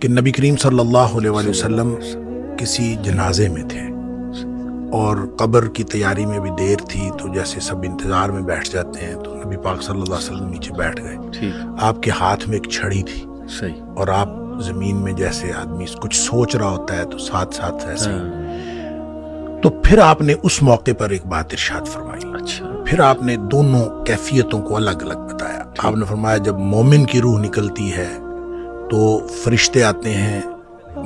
کہ نبی کریم صلی اللہ علیہ وآلہ وسلم کسی جنازے میں تھے اور قبر کی تیاری میں بھی دیر تھی، تو جیسے سب انتظار میں بیٹھ جاتے ہیں تو نبی پاک صلی اللہ علیہ وسلم نیچے بیٹھ گئے. آپ کے ہاتھ میں ایک چھڑی تھی اور آپ زمین میں جیسے آدمی کچھ سوچ رہا ہوتا ہے تو ساتھ ساتھ ایسے تو پھر آپ نے اس موقع پر ایک بات ارشاد فرمائی. پھر آپ نے دونوں کیفیتوں کو الگ الگ بتایا. آپ نے فرمایا جب مومن کی روح نکلتی ہے تو فرشتے آتے ہیں،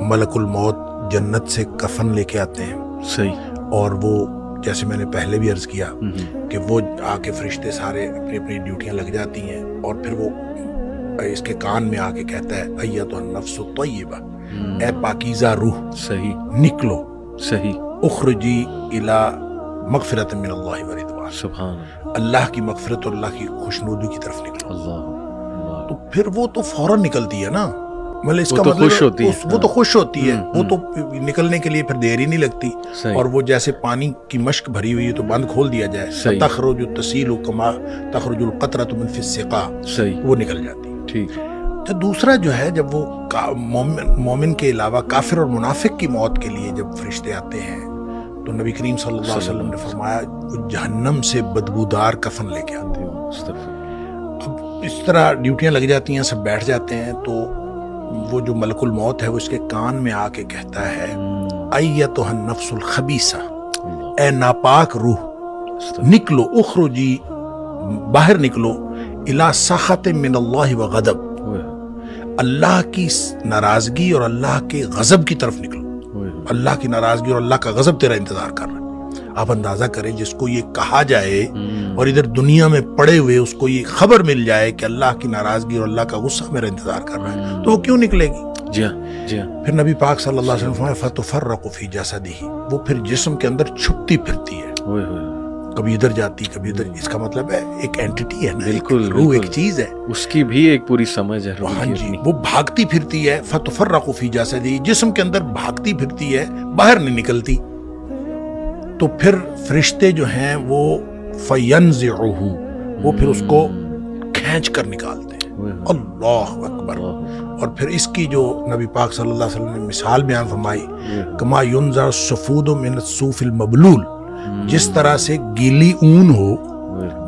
ملک الموت جنت سے کفن لے کے آتے ہیں، اور وہ جیسے میں نے پہلے بھی عرض کیا کہ وہ آ کے فرشتے سارے اپنی اپنی ڈیوٹیاں لگ جاتی ہیں، اور پھر وہ اس کے کان میں آ کے کہتا ہے ایتھا النفس الطیبہ، اے پاکیزہ روح نکلو، اخرجی الی مغفرت من اللہ ورضوان، سبحان اللہ کی مغفرت اور اللہ کی خوشنودی کی طرف نکلو. تو پھر وہ تو فوراً نکلتی ہے نا، مطلب اس کا مطلب وہ تو خوش ہوتی ہے، وہ تو نکلنے کے لیے پھر دیر ہی نہیں لگتی. اور وہ جیسے پانی کی مشک بھری ہوئی ہے تو بند کھول دیا جائے، تخرج تسیل کما تخرج القطرۃ من فی السقا، وہ نکل جاتی ہے. تو دوسرا جو ہے جب وہ مومن کے علاوہ کافر اور منافق کی موت کے لیے جب فرشتے آتے ہیں تو نبی کریم صلی اللہ علیہ وسلم نے فرمایا وہ جہنم سے بدبودار کفن لے کے آتے ہیں. اب اس طرح ڈیوٹیاں لگ جاتی ہیں، سب بیٹھ جاتے ہیں، تو وہ جو ملک الموت ہے وہ اس کے کان میں آ کے کہتا ہے ایتھا النفس الخبیثہ، اے ناپاک روح نکلو، اخرجی باہر نکلو، الی سخط من اللہ وغضب، اللہ کی ناراضگی اور اللہ کے غضب کی طرف نکلو. اللہ کی ناراضگی اور اللہ کا غضب تیرا انتظار کر رہا ہے. آپ اندازہ کریں جس کو یہ کہا جائے اور ادھر دنیا میں پڑے ہوئے اس کو یہ خبر مل جائے کہ اللہ کی ناراضگی اور اللہ کا غصہ میرا انتظار کر رہا ہے، تو وہ کیوں نکلے گی؟ جی ہاں. پھر نبی پاک صلی اللہ علیہ وسلم فرمایا فتفرق فی جسدہ، وہ پھر جسم کے اندر چھپتی پھرتی ہے، کبھی ادھر جاتی کبھی ادھر. اس کا مطلب ہے ایک اینٹیٹی ہے نا، بالکل روح ایک چیز ہے، اس کی بھی ایک پوری سمجھ ہے. ہاں جی، وہ بھاگتی پھرتی ہے. فتفرق فی جسدہ، جسم کے اندر بھاگتی پھرتی ہے، باہر نہیں نکلتی. تو پھر فرشتے جو ہیں وہ فینزعہ، وہ پھر اس کو کھینچ کر نکالتے ہیں. اللہ اکبر. اور پھر اس کی جو نبی پاک صلی اللہ علیہ وسلم نے مثال بیان فرمائی، کما ینزع الصفود من الصوف المبلول، جس طرح سے گیلی اون ہو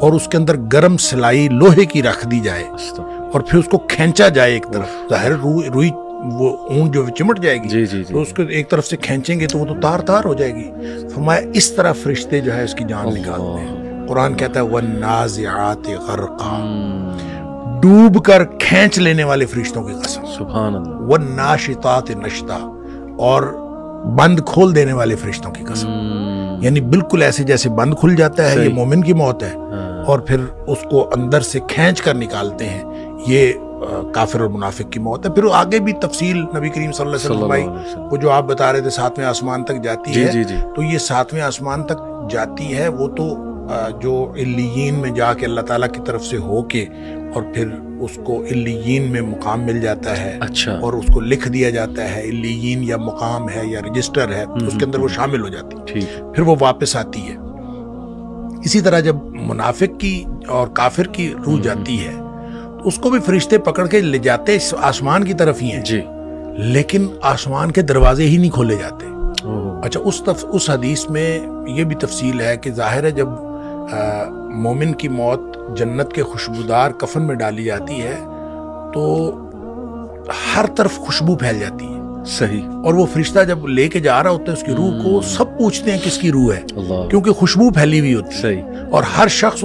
اور اس کے اندر گرم سلائی لوہے کی رکھ دی جائے اور پھر اس کو کھینچا جائے ایک طرف، ظاہر روئی وہ اون جو چمٹ جائے گی، تو اس کو ایک طرف سے کھینچیں گے تو وہ تو تار تار ہو جائے گی. فرمایا اس طرح فرشتے جو ہے اس کی جان نکالتے ہیں. قرآن کہتا ہے والنازعات غرقا، ڈوب کر کھینچ لینے والے فرشتوں کی قسم، سبحان اللہ. والناشطات نشطا، اور بند کھول دینے والے فرشتوں کی قسم. یعنی بالکل ایسے جیسے بند کھل جاتا ہے، یہ مومن کی موت ہے، اور پھر اس کو اندر سے کھینچ کر نکالتے ہیں، یہ کافر اور منافق کی موت ہے. پھر آگے بھی تفصیل نبی کریم صلی اللہ علیہ وسلم بھائی، وہ جو آپ بتا رہے تھے ساتویں آسمان تک جاتی ہے، تو یہ ساتویں آسمان تک جاتی ہے، وہ تو جو علیین میں جا کے اللہ تعالیٰ کی طرف سے ہو کے اور پھر اس کو علیین میں مقام مل جاتا ہے، اور اس کو لکھ دیا جاتا ہے. علیین یا مقام ہے یا رجسٹر ہے، اس کے اندر وہ شامل ہو جاتی ہے، پھر وہ واپس آتی ہے. اسی طرح جب منافق کی اور کافر کی روح جاتی ہے تو اس کو بھی فرشتے پکڑ کے لے جاتے آسمان کی طرف ہی ہیں، لیکن آسمان کے دروازے ہی نہیں کھولے جاتے. اچھا، اس حدیث میں یہ بھی تفصیل ہے کہ ظاہر ہے جب مومن کی موت جنت کے خوشبودار کفن میں ڈالی جاتی ہے تو ہر طرف خوشبو پھیل جاتی ہے. صحیح. اور وہ فرشتہ جب لے کے جا رہا ہوتا ہے اس کی روح کو، سب پوچھتے ہیں کس کی روح ہے، کیونکہ خوشبو پھیلی ہوئی ہوتی ہے، اور ہر شخص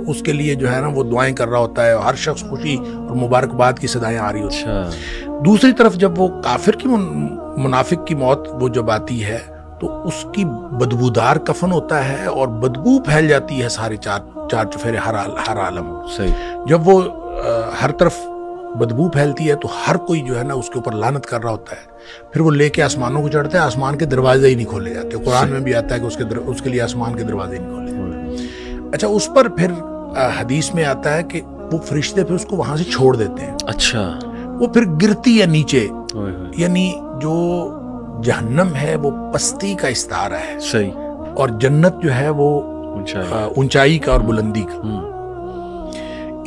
اس کے لیے جو ہے نا وہ دعائیں کر رہا ہوتا ہے، اور ہر شخص خوشی اور مبارکباد کی صدائیں آ رہی ہوتی ہیں. دوسری طرف جب وہ کافر کی منافق کی موت وہ جب آتی ہے تو اس کی بدبودار کفن ہوتا ہے اور بدبو پھیل جاتی ہے سارے چار چفیرے ہر عالم. جب وہ ہر طرف بدبو پھیلتی ہے تو ہر کوئی جو ہے نا اس کے اوپر لعنت کر رہا ہوتا ہے. پھر وہ لے کے آسمانوں کو چڑھتے ہیں، آسمان کے دروازے ہی نہیں کھولے جاتے. قرآن میں بھی آتا ہے کہ اس کے لیے آسمان کے دروازے نہیں کھولے جاتے. اچھا، اس پر پھر حدیث میں آتا ہے کہ وہ فرشتے پھر اس کو وہاں سے چھوڑ دیتے ہیں. اچھا، وہ پھر گرتی ہے نیچے، یعنی جو جہنم ہے وہ پستی کا استعارہ ہے، صحیح، اور جنت جو ہے وہ اونچائی کا اور بلندی کا.